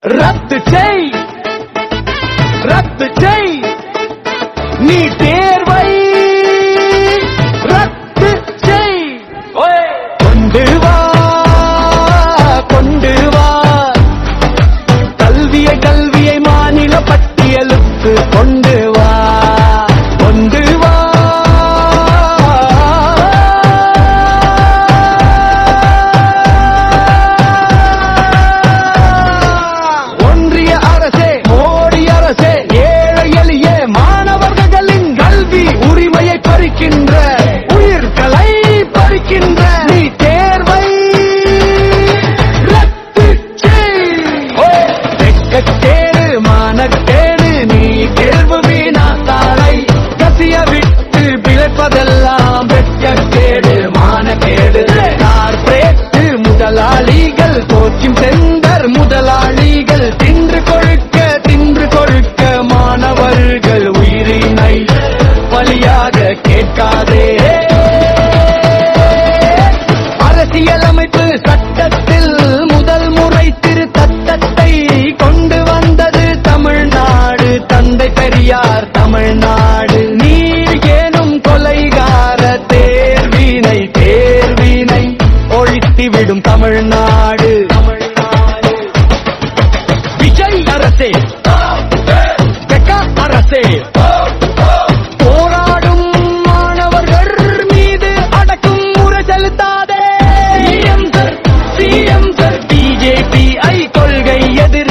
ரத்து செய் நீ தேர்வை ரத்து செய் கொண்டு வா கல்வியை மாநில பட்டியலுக்கு கொண்டு வா ஒன்றிய அரசே மோடி அரசே ஏழை எளிய மாணவர்களின் கல்வி உரிமையை பறிக்கின்ற உயிர்களை பறிக்கின்ற நீ தேர்வை ரத்து செய் வெட்கக்கேடு மானக்கேடு நீ தேர்வு வீணாத்தாளை கசிய விட்டு பிழைப்பதெல்லாம் வெட்கக்கேடு மானக்கேடு கார்ப்பரேட் முதலாளிகள் கோச்சிங் சென்டர் முதலாளிகள் தின்று கொழுக்க மாணவர்கள் உயிரினை பலியாக கேட்காதே அரசியலமைப்பு சட்டத்தில் முதல் முறை திருத்தத்தை கொண்டு வந்தது தமிழ்நாடு தந்தை பெரியார் தமிழ்நாடு நீர் ஏனும் கொலைகார தேர்வினை ஒழித்துவிடும் தமிழ்நாடு விஜய் அரசே பெக்கா அரசே போராடும் மாணவர்கள் மீது அடக்கும் முறை செலுத்தாதே சிஎம் சார் பிஜேபி கொள்கை எதிர்